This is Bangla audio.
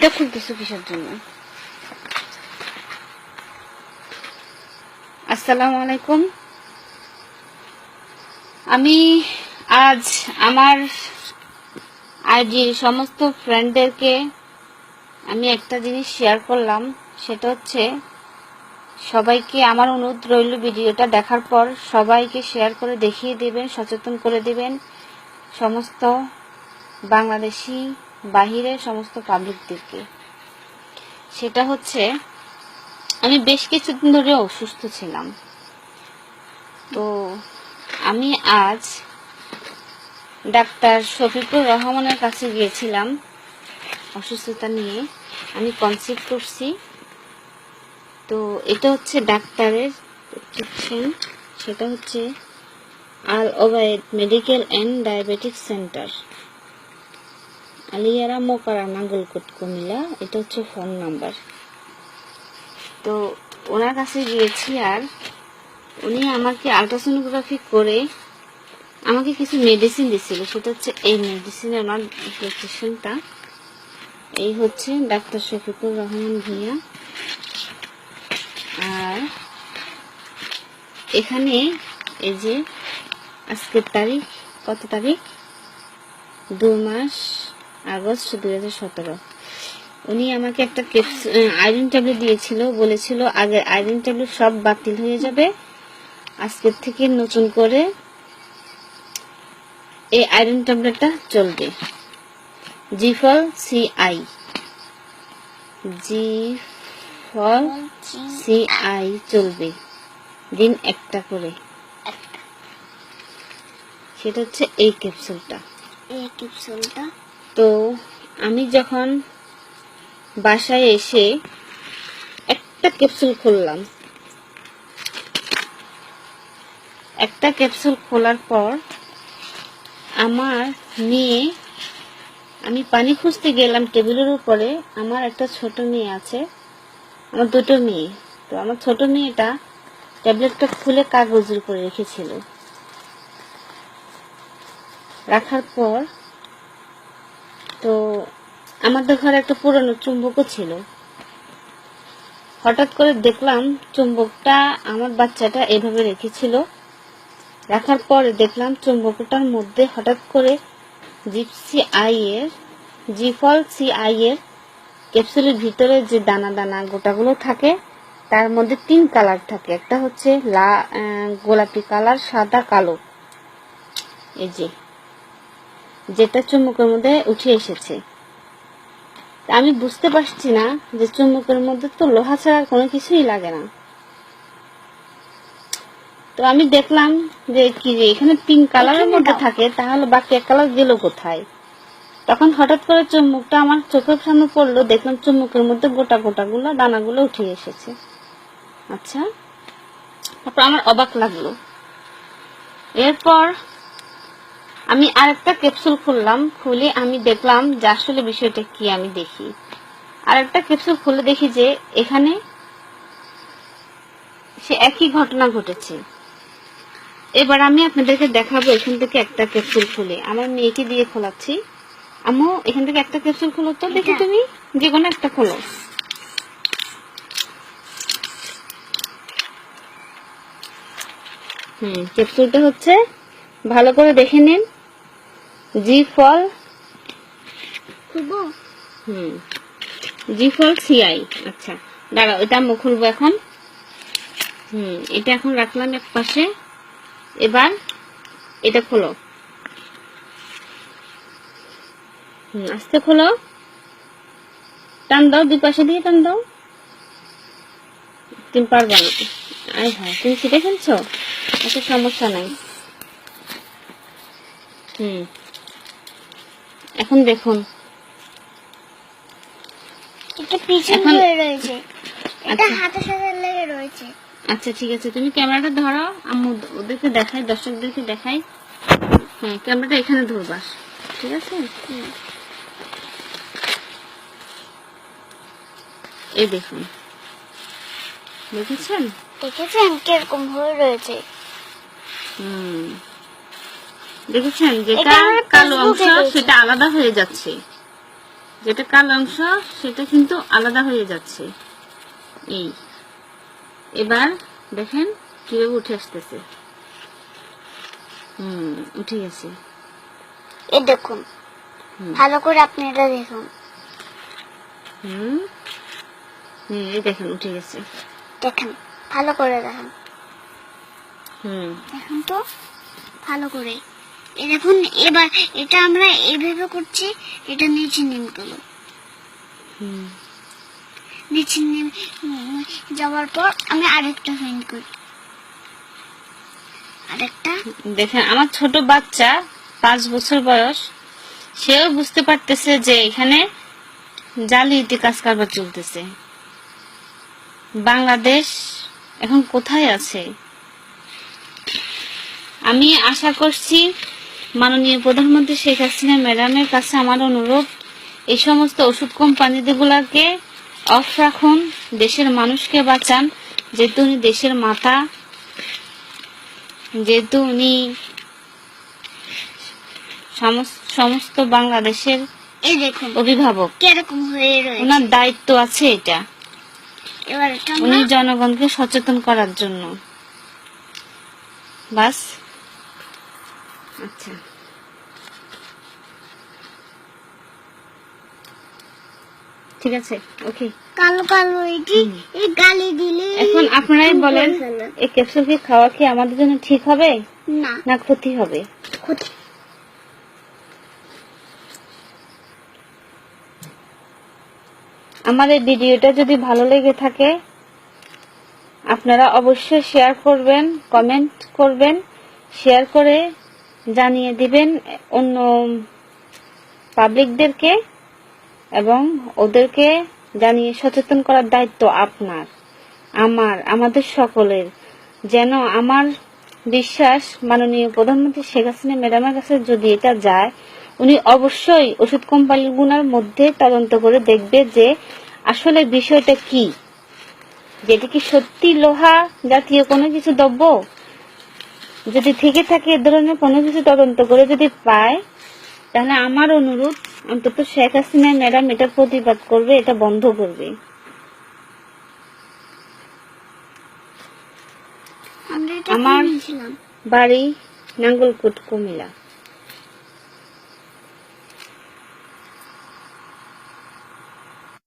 এটা খুলতেছো কিসের জন্য? আসসালামু আলাইকুম। আমি আজ আমার আইডির সমস্ত ফ্রেন্ডদেরকে আমি একটা জিনিস শেয়ার করলাম, সেটা হচ্ছে সবাইকে আমার অনুরোধ রইল, ভিডিওটা দেখার পর সবাইকে শেয়ার করে দেখিয়ে দেবেন, সচেতন করে দেবেন সমস্ত বাংলাদেশি বাহিরের সমস্ত পাবলিকদেরকে। সেটা হচ্ছে আমি বেশ কিছুদিন ধরে অসুস্থ ছিলাম, তো আমি আজ ডাক্তার শফিকুর রহমানের কাছে গিয়েছিলাম অসুস্থতা নিয়ে। আমি কনসিভ করছি, তো এটা হচ্ছে ডাক্তারের প্রেসক্রিপশন, সেটা হচ্ছে Al Obayed medical and diabetic centre, Aliara Mokara Nangalkot Comilla. এটা হচ্ছে ফোন নাম্বার। তো ওনার কাছে গিয়েছি, আর উনি আমাকে আলট্রাসোনোগ্রাফি করে আমাকে কিছু মেডিসিন দিছিল। সেটা হচ্ছে এই মেডিসিনের আমার প্রেসক্রিপশনটা। এই হচ্ছে ডাক্তার শফিকুর রহমান ভূঁইয়া। আর এখানে এই যে আজকের তারিখ, কত তারিখ, 2 মাস আগস্ট 2017। উনি আমাকে একটা আয়রন ট্যাবলেট দিয়েছিল, বলেছিল আগে আয়রন ট্যাবলেট সব বাতিল হয়ে যাবে, আজকের থেকে নতুন করে এই আয়রন ট্যাবলেটটা চলবে। জিফল সিআই, জিফল সিআই চলবে, দিন একটা করে। সেটা হচ্ছে এই ক্যাপসুলটা। তো আমি যখন বাসায় এসে একটা ক্যাপসুল খুললাম, একটা ক্যাপসুল খোলার পর আমার মেয়ে, আমি পানি খুঁজতে গেলাম টেবিলের উপরে। আমার একটা ছোট মেয়ে আছে, আমার 2টো মেয়ে। তো আমার ছোট মেয়েটা ট্যাবলেটটা খুলে কাগজের উপরে রেখেছিল। রাখার পর তো আমাদের ঘরে একটা পুরনো চুম্বকও ছিল। হঠাৎ করে দেখলাম চুম্বকটা আমার বাচ্চাটা এভাবে রেখেছিল। রাখার পরে দেখলাম চুম্বকটার মধ্যে হঠাৎ করে জিফল সিআই এর ক্যাপসুলের ভিতরে যে দানা দানা গোটাগুলো থাকে, তার মধ্যে 3 কালার থাকে। একটা হচ্ছে গোলাপি কালার, সাদা, কালো। এই যে যেটা চুম্বকের মধ্যে উঠে এসেছে। আমি বুঝতে পারছি না যে চুম্বকের মধ্যে তো লোহা ছাড়া কোনো কিছুই লাগে না। তো আমি দেখলাম যে কি যে এখানে 3 কালারের মধ্যে থাকে, তাহলে বাকি 1 কালার গেল কোথায়? তখন হঠাৎ করে চুম্বকটা আমার চোখের সামনে পড়লো, দেখলাম চুম্বকের মধ্যে গোটা গোটাগুলো দানাগুলো উঠে এসেছে। আচ্ছা, তারপর আমার অবাক লাগলো। এরপর আমি আরেকটা ক্যাপসুল খুললাম, খুলে আমি দেখলাম যে আসলে বিষয়টা কি। আমি দেখি আরেকটা ক্যাপসুল খুলে দেখি যে এখানে সে একই ঘটনা ঘটেছে। এবার আমি আপনাদেরকে দেখাবো এখান থেকে একটা ক্যাপসুল খুলে। আমার মেয়েকে দিয়ে খোলাচ্ছি। আম্মু, এখান থেকে একটা ক্যাপসুল খোলো তো, দেখি তুমি যে কোনো একটা খোলো। ক্যাপসুলটা হচ্ছে, ভালো করে দেখে নিন, জিফল জিফল সিআই। আচ্ছা দাঁড়াও, এটা আম্মু খুলবো এখন। এটা এখন রাখলাম এক পাশে। এবার এটা খোলো, আস্তে খোলো, টান দাও, 2 পাশে দিয়ে টান দাও। তুমি পারবা না। আয় হায়, তুমি ছিটে ফেলছো, এত সমস্যা নাই। এখন দেখুন, এটা পিছনে হয়ে রয়েছে, এটা হাতের সাথে লেগে রয়েছে। আচ্ছা ঠিক আছে, তুমি ক্যামেরাটা ধরো, আম্মু ওদেরকে দেখাই, দর্শকদেরকে দেখাই। ক্যামেরাটা এখানে ধরবা, ঠিক আছে? এই দেখুন, দেখেছেন কিরকম হয়ে রয়েছে। দেখেছেন, যেটা কালো অংশ সেটা আলাদা হয়ে যাচ্ছে। যেটা কালো অংশ সেটা কিন্তু আলাদা হয়ে যাচ্ছে। এই এবার দেখেন কিভাবে উঠে আসতেছে। উঠে গেছে। এই দেখুন, ভালো করে আপনি এটা দেখুন। এই দেখেন উঠে গেছে। দেখেন, ভালো করে দেখেন। দেখেন তো ভালো করে এই দেখুন। এবার এটা আমরা এইভাবে করছি, এটা নিচে নেমে গেল। নিচে নেমে যাওয়ার পর আমি আরেকটা ফ্রেন্ড করি, আরেকটা। দেখেন আমার ছোট বাচ্চা 5 বছর বয়স, সেও বুঝতে পারতেছে যে এখানে জালিয়াতি কাজ কারবার চলতেছে। বাংলাদেশ এখন কোথায় আছে? আমি আশা করছি মাননীয় প্রধানমন্ত্রী শেখ হাসিনা ম্যাডামের কাছে আমার অনুরোধ, এই সমস্ত ওষুধ কোম্পানিগুলোকে অফ রাখুন, দেশের মানুষকে বাঁচান। যেহেতু উনি দেশের মাথা, যেহেতু উনি সমস্ত বাংলাদেশের এই দেখুন অভিভাবক, কিরকম হয়ে রয়েছে। ওনার দায়িত্ব আছে এটা। এবার এটা উনি জনগণকে সচেতন করার জন্য। বাস, আচ্ছা ঠিক আছে, ওকে। কালো কালো এটি এই গালি দিলে এখন আপনারাই বলেন, এই ক্যাপসুল কি খাওয়া কি আমাদের জন্য ঠিক হবে না, না ক্ষতি হবে? ক্ষতি। আমার এই ভিডিওটা যদি ভালো লেগে থাকে আপনারা অবশ্যই শেয়ার করবেন, কমেন্ট করবেন, শেয়ার করে জানিয়ে দিবেন অন্য পাবলিকদেরকে, এবং ওদেরকে জানিয়ে সচেতন করার দায়িত্ব আপনার, আমাদের সকলের। যেন আমার বিশ্বাস মাননীয় প্রধানমন্ত্রী শেখ হাসিনা ম্যাডামের কাছে যদি এটা যায়, উনি অবশ্যই ওষুধ কোম্পানিগুলোর মধ্যে তদন্ত করে দেখবে যে আসলে বিষয়টা কি, যেটা কি সত্যি লোহা জাতীয় কোনো কিছু দ্রব্য। যদি থেকে থাকে এ ধরনের কোনো কিছু তদন্ত করে যদি পায়, তাহলে আমার অনুরোধ অন্তত শেখ হাসিনা ম্যাডাম এটা প্রতিবাদ করবে, এটা বন্ধ করবে। আমার বাড়ি নাঙ্গলকোট, কুমিল্লা।